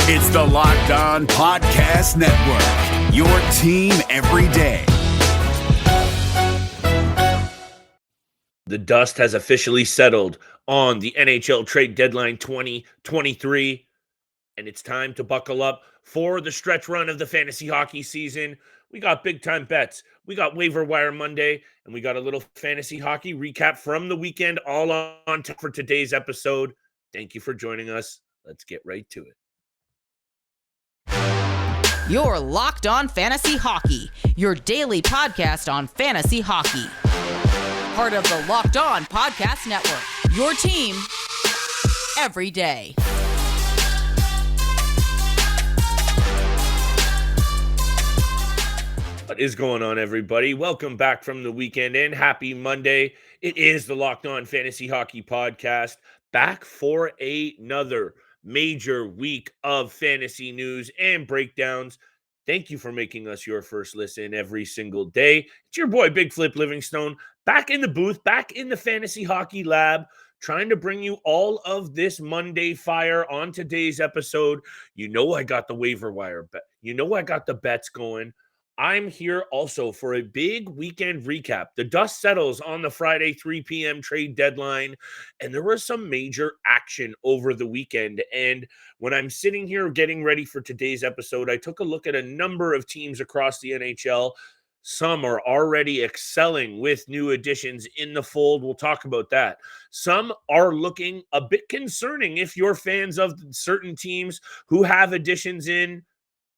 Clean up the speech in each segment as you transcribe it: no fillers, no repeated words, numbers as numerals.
It's the Locked On Podcast Network, your team every day. The dust has officially settled on the NHL trade deadline 2023, and it's time to buckle up for the stretch run of the fantasy hockey season. We got big-time bets. We got Waiver-Wire Monday, and we got a little fantasy hockey recap from the weekend all on for today's episode. Thank you for joining us. Let's get right to it. You're Locked On Fantasy Hockey, your daily podcast on fantasy hockey. Part of the Locked On Podcast Network, your team every day. What is going on, everybody? Welcome back from the weekend and happy Monday. It is the Locked On Fantasy Hockey Podcast, back for another major week of fantasy news and breakdowns. Thank you for making us your first listen every single day. It's your boy, Big Flip Livingstone, back in the booth, back in the fantasy hockey lab, trying to bring you all of this Monday fire on today's episode. You know I got the waiver wire bet. You know I got the bets going. I'm here also for a big weekend recap. The dust settles on the Friday 3 p.m. trade deadline, and there was some major action over the weekend. And when I'm sitting here getting ready for today's episode, I took a look at a number of teams across the NHL. Some are already excelling with new additions in the fold. We'll talk about that. Some are looking a bit concerning if you're fans of certain teams who have additions in.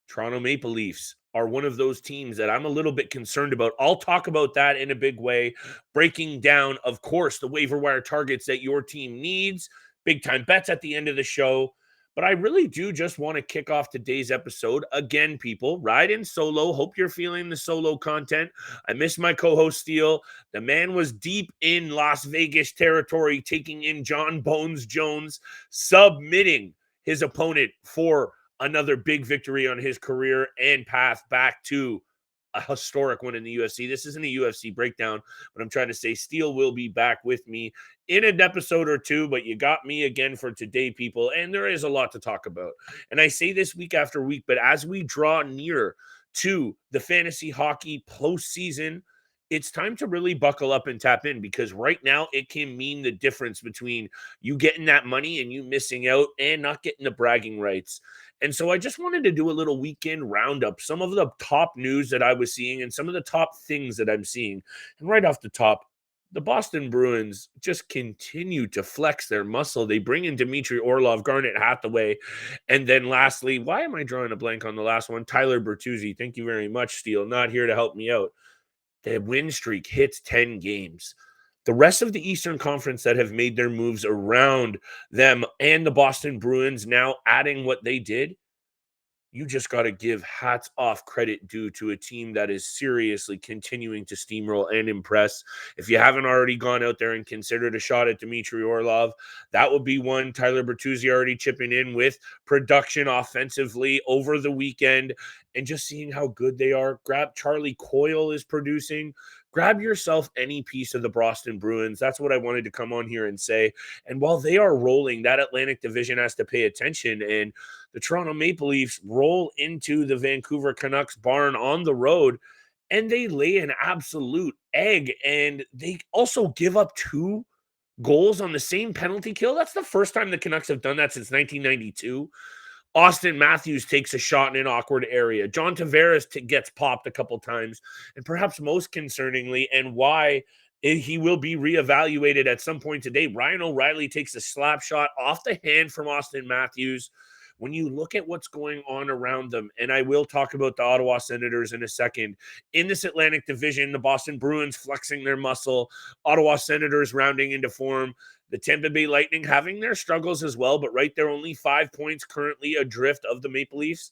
Toronto Maple Leafs are one of those teams that I'm a little bit concerned about. I'll talk about that in a big way, breaking down, of course, the waiver wire targets that your team needs, big time bets at the end of the show. But I really do just want to kick off today's episode. Again, people, ride in solo. Hope you're feeling the solo content. I miss my co-host Steele. The man was deep in Las Vegas territory, taking in John Bones Jones, submitting his opponent for another big victory on his career and path back to a historic one in the UFC. This isn't a UFC breakdown, but I'm trying to say Steele will be back with me in an episode or two, but you got me again for today, people, and there is a lot to talk about. And I say this week after week, but as we draw near to the fantasy hockey postseason, it's time to really buckle up and tap in, because right now it can mean the difference between you getting that money and you missing out and not getting the bragging rights. And so I just wanted to do a little weekend roundup, some of the top news that I was seeing and some of the top things that I'm seeing. And right off the top, the Boston Bruins just continue to flex their muscle. They bring in Dmitry Orlov, Garnet Hathaway, and then lastly, why am I drawing a blank on the last one? Tyler Bertuzzi. Thank you very much, Steele. Not here to help me out. The win streak hits 10 games. The rest of the Eastern Conference that have made their moves around them and the Boston Bruins now adding what they did, you just got to give hats off credit due to a team that is seriously continuing to steamroll and impress. If you haven't already gone out there and considered a shot at Dmitry Orlov, that would be one. Tyler Bertuzzi already chipping in with production offensively over the weekend and just seeing how good they are. Grab Charlie Coyle is producing. Grab yourself any piece of the Boston Bruins. That's what I wanted to come on here and say. And while they are rolling, that Atlantic Division has to pay attention. And the Toronto Maple Leafs roll into the Vancouver Canucks barn on the road, and they lay an absolute egg. And they also give up 2 goals on the same penalty kill. That's the first time the Canucks have done that since 1992. Austin Matthews takes a shot in an awkward area. John Tavares gets popped a couple times. And perhaps most concerningly, and why he will be reevaluated at some point today, Ryan O'Reilly takes a slap shot off the hand from Austin Matthews. When you look at what's going on around them, and I will talk about the Ottawa Senators in a second, in this Atlantic Division, the Boston Bruins flexing their muscle, Ottawa Senators rounding into form, the Tampa Bay Lightning having their struggles as well, but right there, only 5 points currently adrift of the Maple Leafs.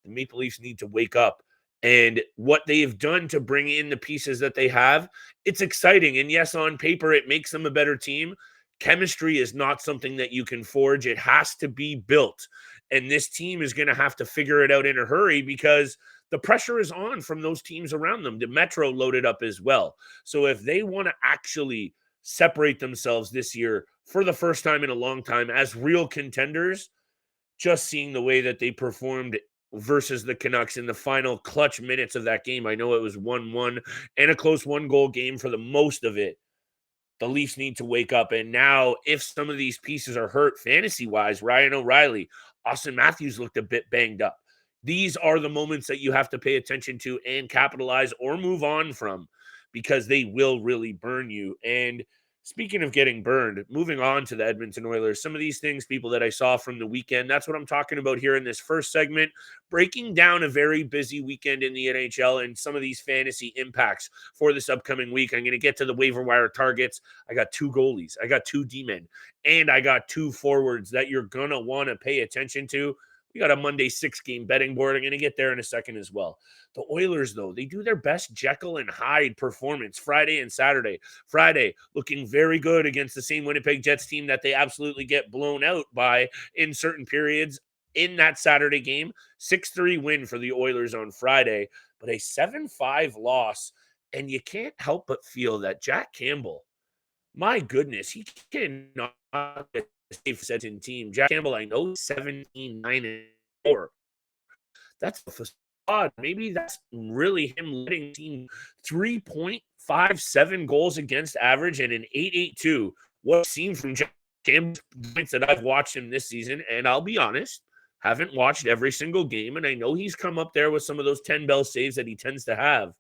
The Maple Leafs need to wake up. And what they've done to bring in the pieces that they have, it's exciting. And yes, on paper, it makes them a better team. Chemistry is not something that you can forge. It has to be built. And this team is going to have to figure it out in a hurry because the pressure is on from those teams around them. The Metro loaded up as well. So if they want to actually separate themselves this year for the first time in a long time as real contenders, just seeing the way that they performed versus the Canucks in the final clutch minutes of that game. I know it was 1-1 and a close one-goal game for the most of it. The Leafs need to wake up. And now, if some of these pieces are hurt fantasy-wise, Ryan O'Reilly, Austin Matthews looked a bit banged up. These are the moments that you have to pay attention to and capitalize or move on from, because they will really burn you. And speaking of getting burned, moving on to the Edmonton Oilers, some of these things, people, that I saw from the weekend, that's what I'm talking about here in this first segment, breaking down a very busy weekend in the NHL and some of these fantasy impacts for this upcoming week. I'm going to get to the waiver wire targets. I got 2 goalies, I got 2 D-men, and I got 2 forwards that you're going to want to pay attention to. We got a Monday 6-game betting board. I'm going to get there in a second as well. The Oilers, though, they do their best Jekyll and Hyde performance Friday and Saturday. Friday, looking very good against the same Winnipeg Jets team that they absolutely get blown out by in certain periods in that Saturday game. 6-3 win for the Oilers on Friday, but a 7-5 loss. And you can't help but feel that Jack Campbell, my goodness, he cannot get a safe set in team. Jack Campbell, I know, 17-9-4. That's a facade. Maybe that's really him letting the team 3.57 goals against average and an 8.82. What I've seen from Jack Campbell's points that I've watched him this season, and I'll be honest, haven't watched every single game, and I know he's come up there with some of those 10-bell saves that he tends to have.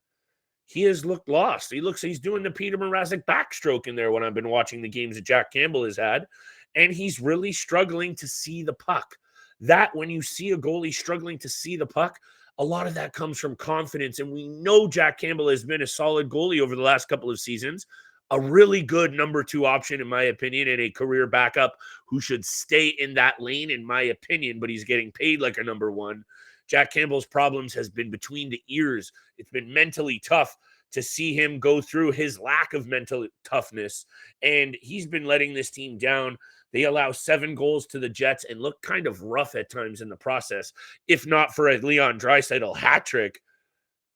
He has looked lost. He's doing the Peter Mrazek backstroke in there when I've been watching the games that Jack Campbell has had, and he's really struggling to see the puck. That, when you see a goalie struggling to see the puck, a lot of that comes from confidence, and we know Jack Campbell has been a solid goalie over the last couple of seasons, a really good number 2 option, in my opinion, and a career backup who should stay in that lane, in my opinion, but he's getting paid like a number 1. Jack Campbell's problems has been between the ears. It's been mentally tough to see him go through his lack of mental toughness, and he's been letting this team down. They allow 7 goals to the Jets and look kind of rough at times in the process. If not for a Leon Draisaitl hat trick,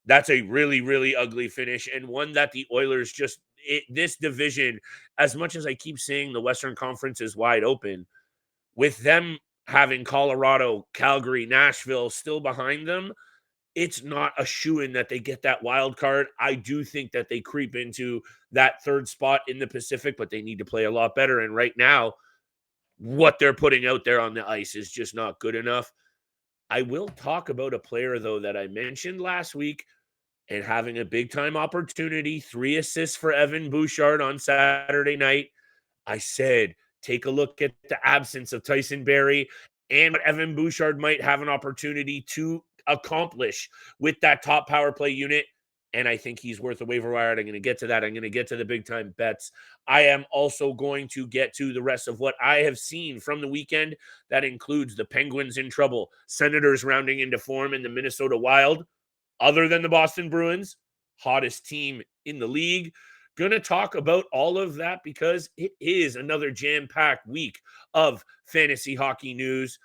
that's a really, really ugly finish, and one that the Oilers just this division, as much as I keep saying the Western Conference is wide open, with them having Colorado, Calgary, Nashville still behind them, it's not a shoo-in that they get that wild card. I do think that they creep into that 3rd spot in the Pacific, but they need to play a lot better. And right now, what they're putting out there on the ice is just not good enough. I will talk about a player, though, that I mentioned last week and having a big-time opportunity. 3 assists for Evan Bouchard on Saturday night. I said, take a look at the absence of Tyson Barrie and what Evan Bouchard might have an opportunity to accomplish with that top power play unit. And I think he's worth a waiver wire. I'm going to get to that. I'm going to get to the big time bets. I am also going to get to the rest of what I have seen from the weekend. That includes the Penguins in trouble, Senators rounding into form, and the Minnesota Wild, other than the Boston Bruins, hottest team in the league. Going to talk about all of that because it is another jam-packed week of fantasy hockey news.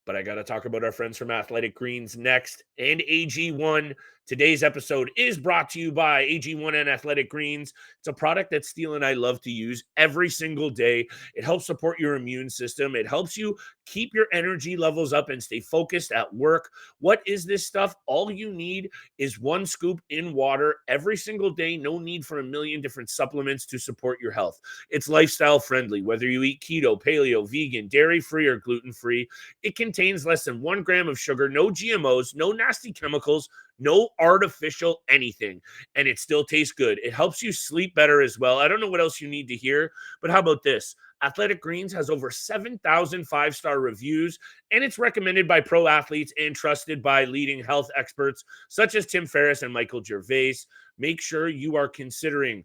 But I got to talk about our friends from Athletic Greens next, and AG1. Today's episode is brought to you by AG1 and Athletic Greens. It's a product that Steele and I love to use every single day. It helps support your immune system. It helps you keep your energy levels up and stay focused at work. What is this stuff? All you need is 1 scoop in water every single day. No need for a million different supplements to support your health. It's lifestyle friendly, whether you eat keto, paleo, vegan, dairy-free, or gluten-free. It contains less than 1 gram of sugar, no GMOs, no nasty chemicals, no artificial anything, and it still tastes good. It helps you sleep better as well. I don't know what else you need to hear, but how about this? Athletic Greens has over 7,000 5-star reviews, and it's recommended by pro athletes and trusted by leading health experts such as Tim Ferriss and Michael Gervais. Make sure you are considering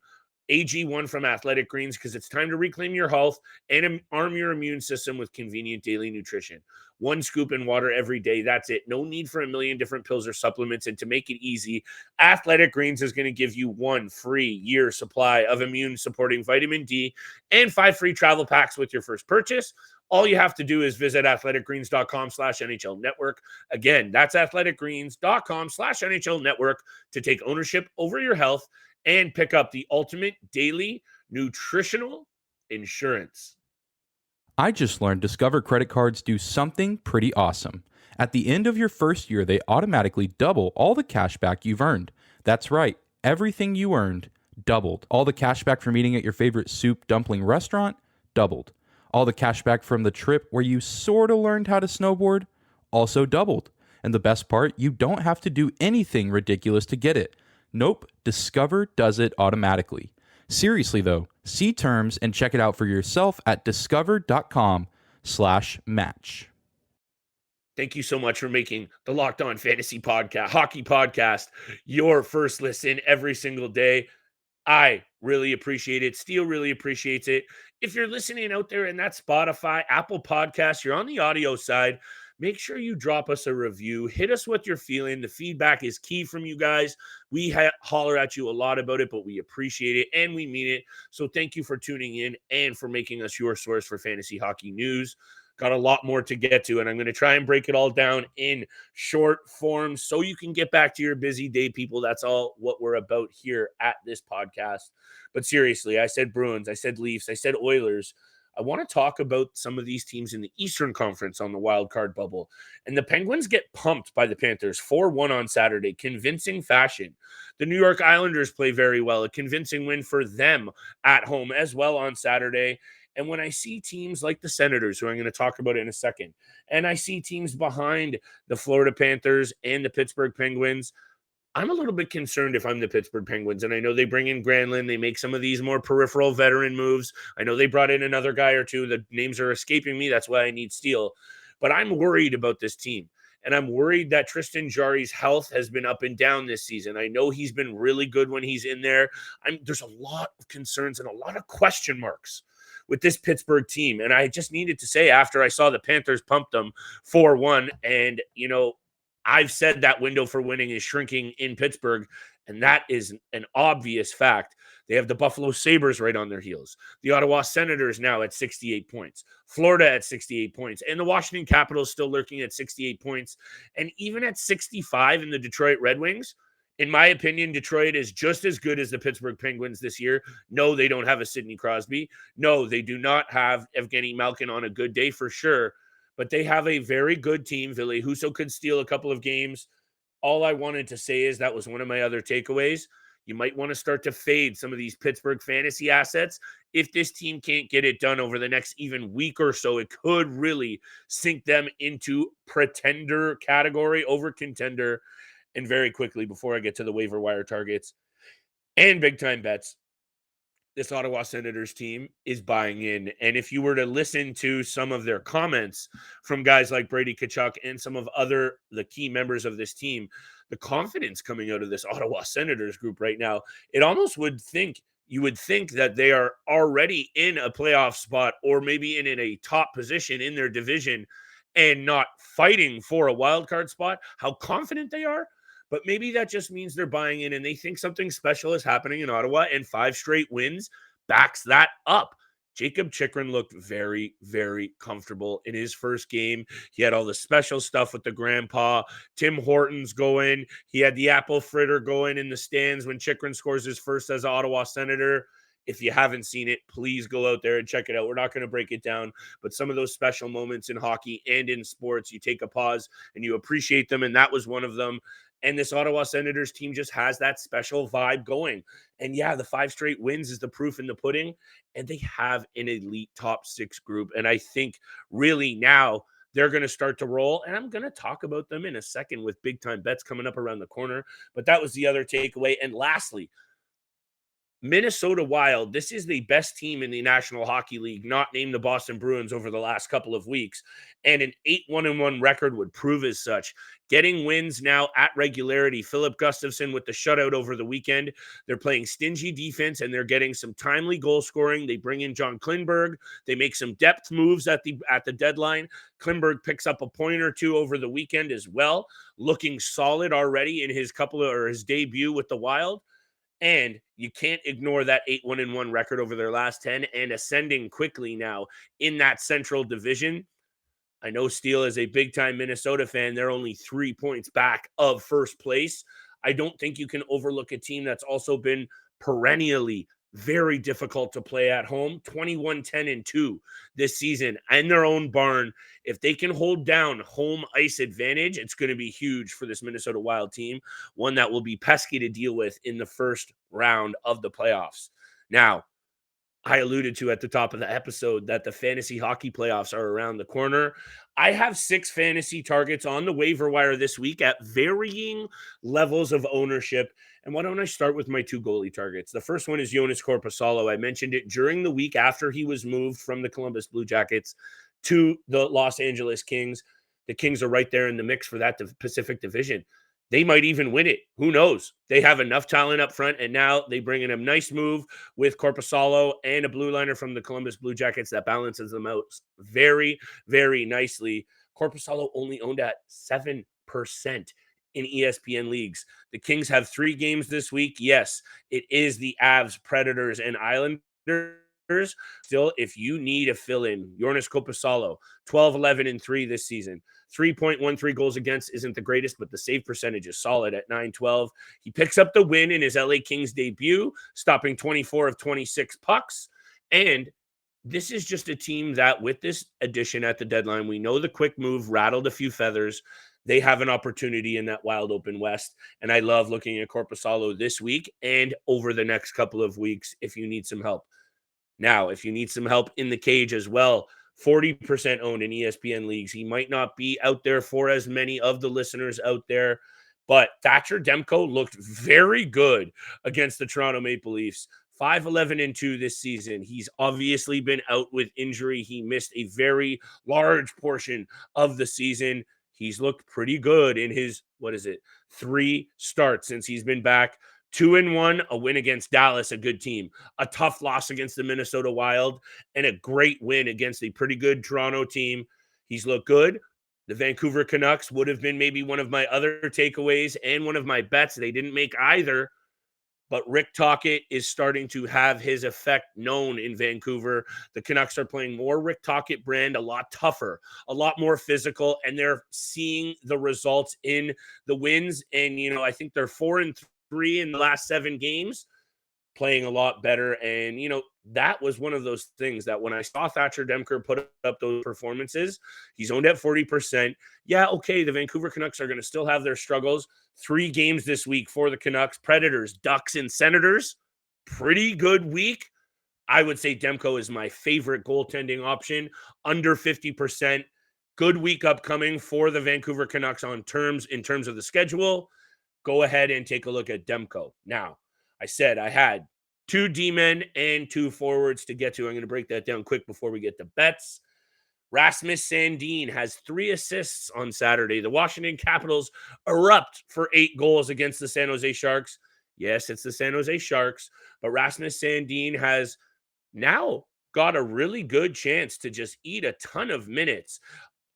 AG1 from Athletic Greens because it's time to reclaim your health and arm your immune system with convenient daily nutrition. 1 scoop in water every day. That's it. No need for a million different pills or supplements. And to make it easy, Athletic Greens is going to give you 1 free year supply of immune supporting vitamin D and 5 free travel packs with your first purchase. All you have to do is visit athleticgreens.com/NHL network. Again, that's athleticgreens.com/NHL network to take ownership over your health and pick up the ultimate daily nutritional insurance. I just learned Discover credit cards do something pretty awesome. At the end of your first year, they automatically double all the cash back you've earned. That's right, everything you earned doubled. All the cash back from eating at your favorite soup dumpling restaurant doubled. All the cash back from the trip where you sort of learned how to snowboard also doubled. And the best part, you don't have to do anything ridiculous to get it. Nope, Discover does it automatically. Seriously though, see terms and check it out for yourself at discover.com/match. Thank you so much for making the Locked On Fantasy Podcast, Hockey Podcast, your first listen every single day. I really appreciate it. Steele really appreciates it. If you're listening out there in that Spotify, Apple Podcast, you're on the audio side, make sure you drop us a review. Hit us what you're feeling. The feedback is key from you guys. We holler at you a lot about it, but we appreciate it and we mean it. So thank you for tuning in and for making us your source for fantasy hockey news. Got a lot more to get to, and I'm going to try and break it all down in short form so you can get back to your busy day, people. That's all what we're about here at this podcast. But seriously, I said Bruins, I said Leafs, I said Oilers. I want to talk about some of these teams in the Eastern Conference on the wild card bubble. And the Penguins get pumped by the Panthers 4-1 on Saturday, convincing fashion. The New York Islanders play very well, a convincing win for them at home as well on Saturday. And when I see teams like the Senators, who I'm going to talk about in a second, and I see teams behind the Florida Panthers and the Pittsburgh Penguins, I'm a little bit concerned if I'm the Pittsburgh Penguins. And I know they bring in Granlund. They make some of these more peripheral veteran moves. I know they brought in another guy or two. The names are escaping me. That's why I need Steele. But I'm worried about this team. And I'm worried that Tristan Jarry's health has been up and down this season. I know he's been really good when he's in there. There's a lot of concerns and a lot of question marks with this Pittsburgh team. And I just needed to say, after I saw the Panthers pump them 4-1, and, I've said that window for winning is shrinking in Pittsburgh, and that is an obvious fact. They have the Buffalo Sabres right on their heels. The Ottawa Senators now at 68 points. Florida at 68 points. And the Washington Capitals still lurking at 68 points. And even at 65 in the Detroit Red Wings, in my opinion, Detroit is just as good as the Pittsburgh Penguins this year. No, they don't have a Sidney Crosby. No, they do not have Evgeny Malkin on a good day for sure. But they have a very good team. Ville Husso could steal a couple of games. All I wanted to say is that was one of my other takeaways. You might want to start to fade some of these Pittsburgh fantasy assets. If this team can't get it done over the next even week or so, it could really sink them into pretender category over contender. And very quickly, before I get to the waiver wire targets and big time bets, this Ottawa Senators team is buying in. And if you were to listen to some of their comments from guys like Brady Tkachuk and some of the key members of this team, the confidence coming out of this Ottawa Senators group right now, you would think that they are already in a playoff spot or maybe in a top position in their division and not fighting for a wild card spot, how confident they are. But maybe that just means they're buying in and they think something special is happening in Ottawa, and 5 straight wins backs that up. Jacob Chychrun looked very, very comfortable in his first game. He had all the special stuff with the grandpa. Tim Hortons going. He had the apple fritter going in the stands when Chychrun scores his first as an Ottawa Senator. If you haven't seen it, please go out there and check it out. We're not going to break it down, but some of those special moments in hockey and in sports, you take a pause and you appreciate them, and that was one of them. And this Ottawa Senators team just has that special vibe going. And yeah, the 5 straight wins is the proof in the pudding. And they have an elite top 6 group. And I think really now they're going to start to roll. And I'm going to talk about them in a second with big time bets coming up around the corner. But that was the other takeaway. And lastly, Minnesota Wild, this is the best team in the National Hockey League, not named the Boston Bruins over the last couple of weeks. And an 8-1-1 record would prove as such. Getting wins now at regularity. Philip Gustafsson with the shutout over the weekend. They're playing stingy defense and they're getting some timely goal scoring. They bring in John Klingberg. They make some depth moves at the deadline. Klingberg picks up a point or two over the weekend as well, looking solid already in his debut with the Wild. And you can't ignore that 8-1-1 record over their last 10 and ascending quickly now in that Central Division. I know Steele is a big-time Minnesota fan. They're only 3 points back of first place. I don't think you can overlook a team that's also been perennially very difficult to play at home. 21-10-2 this season in their own barn. If they can hold down home ice advantage, it's going to be huge for this Minnesota Wild team, one that will be pesky to deal with in the first round of the playoffs. Now, I alluded to at the top of the episode that the fantasy hockey playoffs are around the corner. I have 6 fantasy targets on the waiver wire this week at varying levels of ownership. And why don't I start with my 2 goalie targets? The first one is Joonas Korpisalo. I mentioned it during the week after he was moved from the Columbus Blue Jackets to the Los Angeles Kings. The Kings are right there in the mix for that Pacific Division. They might even win it. Who knows? They have enough talent up front, and now they bring in a nice move with Korpisalo and a blue liner from the Columbus Blue Jackets that balances them out very, very nicely. Korpisalo only owned at 7% in ESPN leagues. The Kings have 3 games this week. Yes, it is the Avs, Predators, and Islanders. Still, if you need a fill-in, Joonas Korpisalo, 12-11-3 this season. 3.13 goals against isn't the greatest, but the save percentage is solid at .912. He picks up the win in his LA Kings debut, stopping 24 of 26 pucks. And this is just a team that, with this addition at the deadline, we know the quick move rattled a few feathers. They have an opportunity in that wide open West. And I love looking at Korpisalo this week and over the next couple of weeks if you need some help. Now, if you need some help in the cage as well, 40% owned in ESPN leagues. He might not be out there for as many of the listeners out there, but Thatcher Demko looked very good against the Toronto Maple Leafs. 5-11-2 this season. He's obviously been out with injury. He missed a very large portion of the season. He's looked pretty good in his, 3 starts since he's been back. 2-1, a win against Dallas, a good team. A tough loss against the Minnesota Wild, and a great win against a pretty good Toronto team. He's looked good. The Vancouver Canucks would have been maybe one of my other takeaways and one of my bets. They didn't make either, but Rick Tocchet is starting to have his effect known in Vancouver. The Canucks are playing more Rick Tocchet brand, a lot tougher, a lot more physical, and they're seeing the results in the wins. And, I think they're 4-3 in the last 7 games, playing a lot better. And, that was one of those things that when I saw Thatcher Demko put up those performances, he's owned at 40%. Yeah, okay, the Vancouver Canucks are going to still have their struggles. 3 games this week for the Canucks: Predators, Ducks, and Senators. Pretty good week. I would say Demko is my favorite goaltending option, under 50%. Good week upcoming for the Vancouver Canucks in terms of the schedule. Go ahead and take a look at Demko. Now, I said I had 2 D-men and 2 forwards to get to. I'm going to break that down quick before we get to bets. Rasmus Sandin has 3 assists on Saturday. The Washington Capitals erupt for 8 goals against the San Jose Sharks. Yes, it's the San Jose Sharks, but Rasmus Sandin has now got a really good chance to just eat a ton of minutes.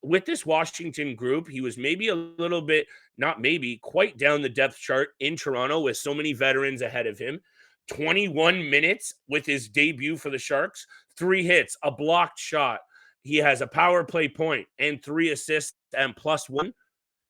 With this Washington group, he was maybe a little bit, not maybe, quite down the depth chart in Toronto with so many veterans ahead of him. 21 minutes with his debut for the Sharks, 3 hits, a blocked shot. He has a power play point and 3 assists and +1.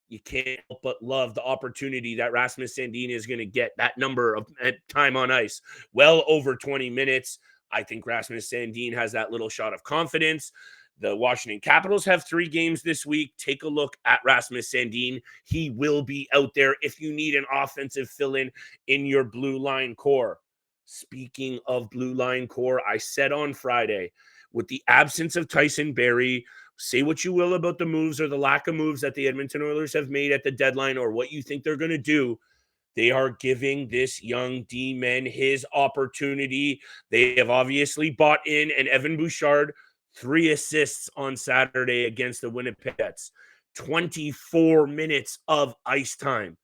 You can't help but love the opportunity that Rasmus Sandin is going to get, that number of time on ice, well over 20 minutes. I think Rasmus Sandin has that little shot of confidence. The Washington Capitals have 3 games this week. Take a look at Rasmus Sandin. He will be out there if you need an offensive fill-in in your blue line core. Speaking of blue line core, I said on Friday, with the absence of Tyson Barrie, say what you will about the moves or the lack of moves that the Edmonton Oilers have made at the deadline or what you think they're going to do, they are giving this young D-man his opportunity. They have obviously bought in an Evan Bouchard, 3 assists on Saturday against the Winnipeg Jets. 24 minutes of ice time.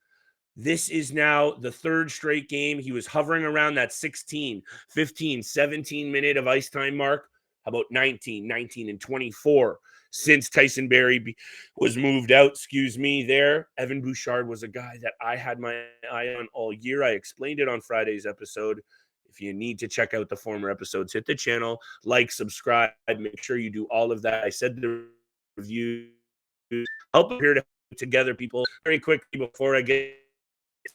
This is now the 3rd straight game. He was hovering around that 16, 15, 17 minute of ice time mark. How about 19, and 24 since Tyson Barrie was moved out, there. Evan Bouchard was a guy that I had my eye on all year. I explained it on Friday's episode. If you need to check out the former episodes, hit the channel, like, subscribe, make sure you do all of that. I said the review, help here to together, people. Very quickly before I get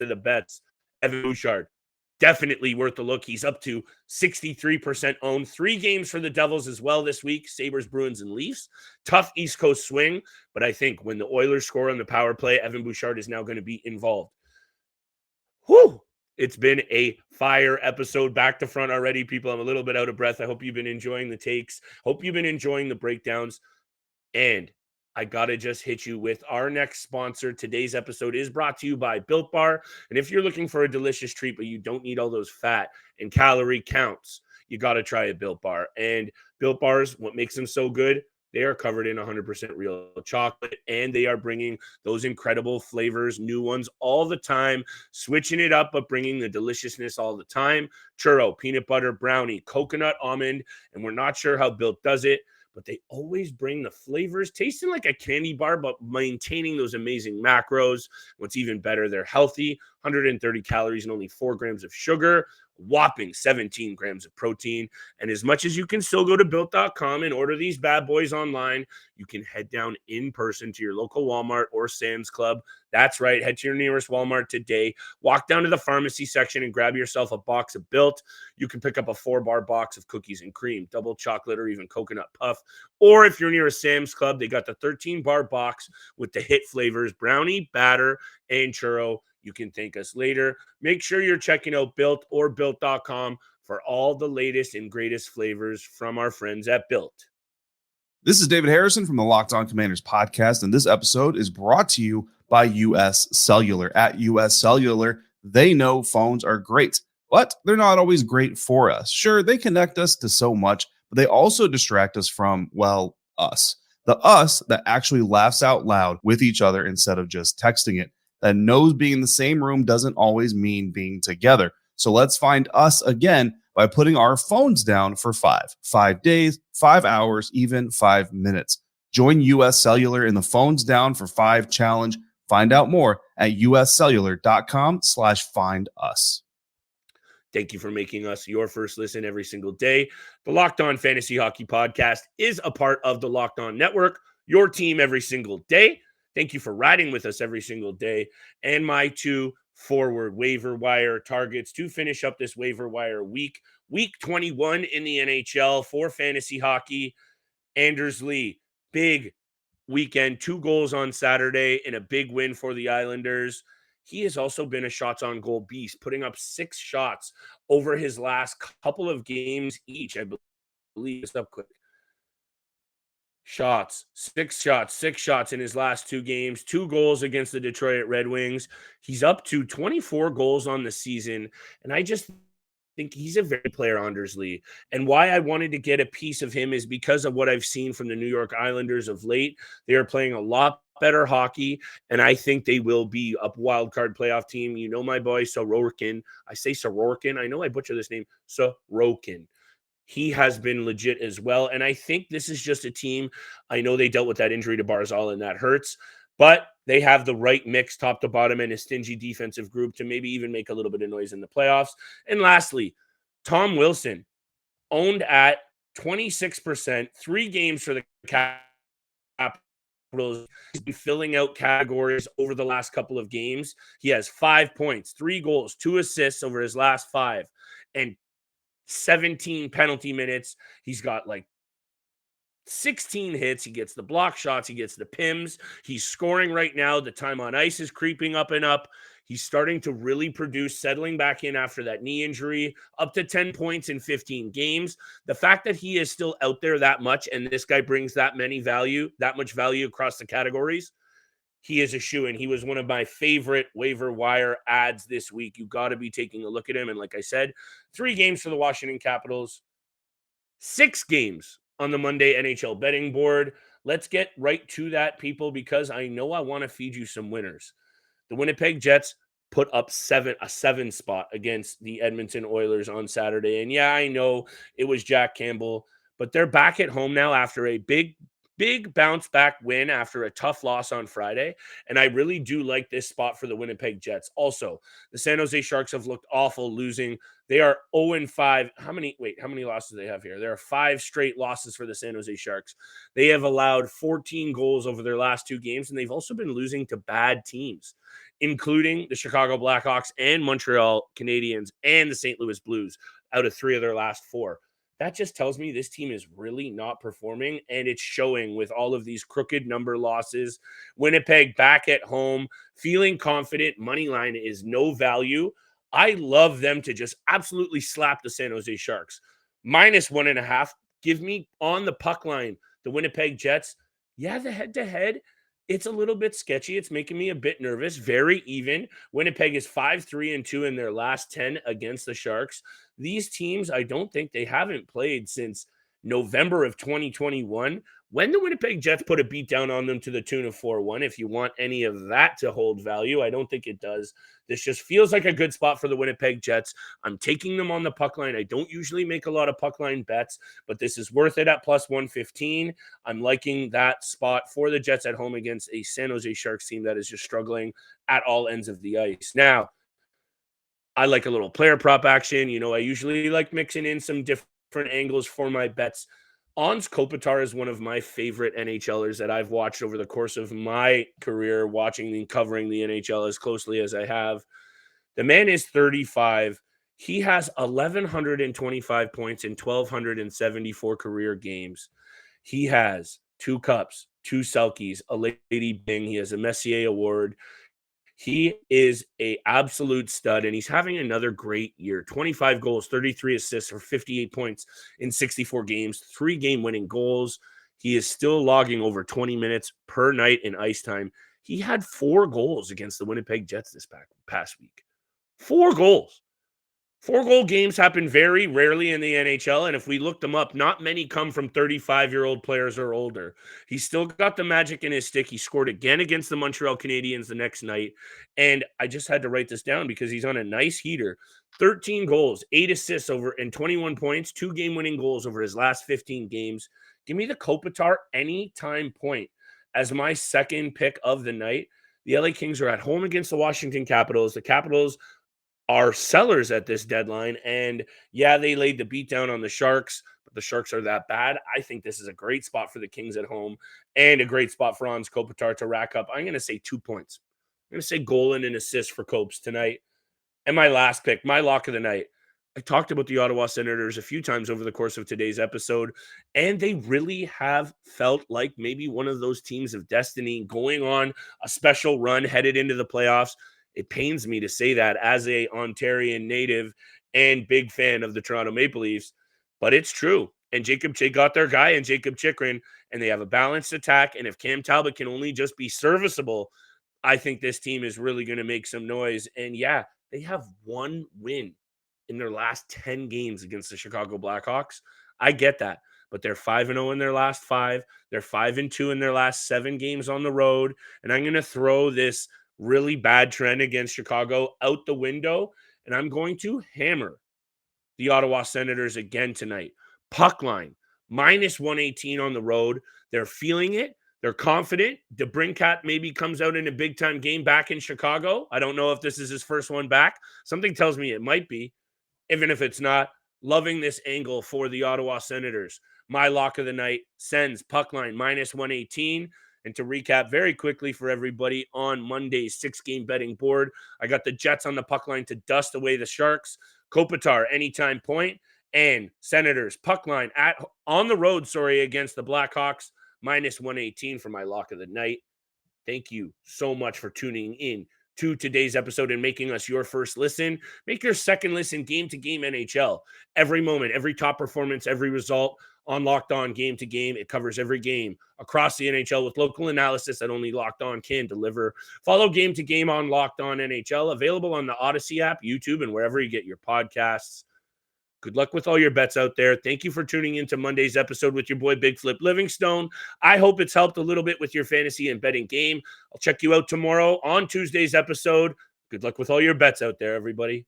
to the bets, Evan Bouchard, definitely worth a look. He's up to 63% owned. 3 games for the Devils as well this week. Sabres, Bruins, and Leafs. Tough East Coast swing, but I think when the Oilers score on the power play, Evan Bouchard is now going to be involved. Whew! It's been a fire episode back to front already, people. I'm a little bit out of breath. I hope you've been enjoying the takes. Hope you've been enjoying the breakdowns. And I got to just hit you with our next sponsor. Today's episode is brought to you by Built Bar. And if you're looking for a delicious treat, but you don't need all those fat and calorie counts, you got to try a Built Bar. And Built Bars, what makes them so good? They are covered in 100% real chocolate, and they are bringing those incredible flavors, new ones all the time, switching it up, but bringing the deliciousness all the time. Churro, peanut butter, brownie, coconut, almond, and we're not sure how Built does it, but they always bring the flavors, tasting like a candy bar, but maintaining those amazing macros. What's even better, they're healthy, 130 calories and only 4 grams of sugar, whopping 17 grams of protein. And as much as you can still go to Built.com and order these bad boys online, you can head down in person to your local Walmart or Sam's Club. That's right. Head to your nearest Walmart today. Walk down to the pharmacy section and grab yourself a box of Built. You can pick up a 4-bar box of cookies and cream, double chocolate, or even coconut puff. Or if you're near a Sam's Club, they got the 13-bar box with the hit flavors, brownie, batter, and churro. You can thank us later. Make sure you're checking out Built or Built.com for all the latest and greatest flavors from our friends at Built. This is David Harrison from the Locked On Commanders podcast, and this episode is brought to you by US Cellular. At US Cellular, they know phones are great, but they're not always great for us. Sure, they connect us to so much, but they also distract us from, well, us. The us that actually laughs out loud with each other instead of just texting it. That knows being in the same room doesn't always mean being together. So let's find us again by putting our phones down for 5 days, 5 hours, even 5 minutes. Join US Cellular in the Phones Down for 5 challenge. Find out more at uscellular.com/find us. Thank you for making us your first listen every single day. The Locked On Fantasy Hockey Podcast is a part of the Locked On Network, your team every single day. Thank you for riding with us every single day. And my 2 forward waiver wire targets to finish up this waiver wire week. Week 21 in the NHL for fantasy hockey. Anders Lee, big weekend, 2 goals on Saturday and a big win for the Islanders. He has also been a shots on goal beast, putting up 6 shots over his last couple of games each. I believe it's up quick. 6 shots in his last 2 games, 2 goals against the Detroit Red Wings. He's up to 24 goals on the season, and I just think he's a very player, Anders Lee. And why I wanted to get a piece of him is because of what I've seen from the New York Islanders of late. They are playing a lot better hockey, and I think they will be a wild card playoff team. You know my boy Sorokin. I say Sorokin. I know I butcher this name. Sorokin. He has been legit as well. And I think this is just a team. I know they dealt with that injury to Barzal, and that hurts. But they have the right mix top to bottom and a stingy defensive group to maybe even make a little bit of noise in the playoffs. And lastly, Tom Wilson, owned at 26%, 3 games for the Capitals. He's been filling out categories over the last couple of games. He has 5 points, 3 goals, 2 assists over his last 5. And 17 penalty minutes. He's got like 16 hits. He gets the block shots. He gets the PIMs. He's scoring right now. The time on ice is creeping up and up. He's starting to really produce, settling back in after that knee injury, up to 10 points in 15 games. The fact that he is still out there that much, and this guy brings that much value across the categories, he is a shoo-in. He was one of my favorite waiver wire ads this week. You got to be taking a look at him. And like I said, 3 games for the Washington Capitals, 6 games on the Monday NHL betting board. Let's get right to that, people, because I know I want to feed you some winners. The Winnipeg Jets put up a 7 spot against the Edmonton Oilers on Saturday. And yeah, I know it was Jack Campbell, but they're back at home now after a big bounce back win after a tough loss on Friday. And I really do like this spot for the Winnipeg Jets. Also, the San Jose Sharks have looked awful, losing They are 0-5. How many losses do they have here? There are 5 straight losses for the San Jose Sharks. They have allowed 14 goals over their last 2 games, and they've also been losing to bad teams, including the Chicago Blackhawks and Montreal Canadiens and the St. Louis Blues out of 3 of their last 4. That just tells me this team is really not performing, and it's showing with all of these crooked number losses. Winnipeg back at home, feeling confident. Money line is no value. I love them to just absolutely slap the San Jose Sharks. -1.5. Give me on the puck line the Winnipeg Jets. Yeah, the head-to-head, it's a little bit sketchy. It's making me a bit nervous. Very even. Winnipeg is 5-3-2 in their last 10 against the Sharks. These teams, I don't think they haven't played since November of 2021, when the Winnipeg Jets put a beat down on them to the tune of 4-1. If you want any of that to hold value, I don't think it does. This just feels like a good spot for the Winnipeg Jets. I'm taking them on the puck line. I don't usually make a lot of puck line bets, but this is worth it at +115. I'm liking that spot for the Jets at home against a San Jose Sharks team that is just struggling at all ends of the ice. Now, I like a little player prop action. I usually like mixing in some different angles for my bets. Ons Kopitar is one of my favorite NHLers that I've watched over the course of my career, watching and covering the NHL as closely as I have. The man is 35. He has 1,125 points in 1,274 career games. He has 2 cups, 2 Selkies, a Lady Byng. He has a Messier Award. He is an absolute stud, and he's having another great year. 25 goals, 33 assists for 58 points in 64 games, 3 game-winning goals. He is still logging over 20 minutes per night in ice time. He had 4 goals against the Winnipeg Jets this past week. 4 goals. 4-goal games happen very rarely in the NHL, and if we look them up, not many come from 35-year-old players or older. He's still got the magic in his stick. He scored again against the Montreal Canadiens the next night, and I just had to write this down because he's on a nice heater. 13 goals, 8 assists and 21 points, 2 game-winning goals over his last 15 games. Give me the Kopitar anytime point as my second pick of the night. The LA Kings are at home against the Washington Capitals. The Capitals are sellers at this deadline, and yeah, they laid the beat down on the Sharks, but the Sharks are that bad. I think this is a great spot for the Kings at home and a great spot for Ons Kopitar to rack up. I'm going to say 2 points. I'm going to say goal and an assist for Copes tonight. And my last pick, my lock of the night. I talked about the Ottawa Senators a few times over the course of today's episode, and they really have felt like maybe one of those teams of destiny going on a special run headed into the playoffs. It pains me to say that as a Ontarian native and big fan of the Toronto Maple Leafs, but it's true. And Jay got their guy in Jacob Chychrun, and they have a balanced attack. And if Cam Talbot can only just be serviceable, I think this team is really going to make some noise. And yeah, they have 1 win in their last 10 games against the Chicago Blackhawks. I get that, but they're 5-0 in their last 5. They're 5-2 in their last 7 games on the road. And I'm going to throw this really bad trend against Chicago out the window, and I'm going to hammer the Ottawa Senators again tonight. Puck line, -118 on the road. They're feeling it. They're confident. DeBrincat maybe comes out in a big-time game back in Chicago. I don't know if this is his first one back. Something tells me it might be. Even if it's not, loving this angle for the Ottawa Senators. My lock of the night, Sens puck line, -118. And to recap very quickly for everybody on Monday's 6-game betting board, I got the Jets on the puck line to dust away the Sharks, Kopitar anytime point, and Senators puck line on the road, against the Blackhawks, -118 for my lock of the night. Thank you so much for tuning in to today's episode and making us your first listen. Make your second listen game-to-game NHL. Every moment, every top performance, every result on Locked On Game to Game. It covers every game across the NHL with local analysis that only Locked On can deliver. Follow Game to Game on Locked On NHL, available on the Odyssey app, YouTube, and wherever you get your podcasts. Good luck with all your bets out there. Thank you for tuning into Monday's episode with your boy Big Flip Livingstone. I hope it's helped a little bit with your fantasy and betting game. I'll check you out tomorrow on Tuesday's episode. Good luck with all your bets out there, everybody.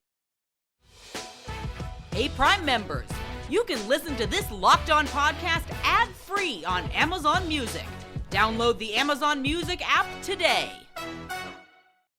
Hey, Prime members, you can listen to this Locked On podcast ad-free on Amazon Music. Download the Amazon Music app today.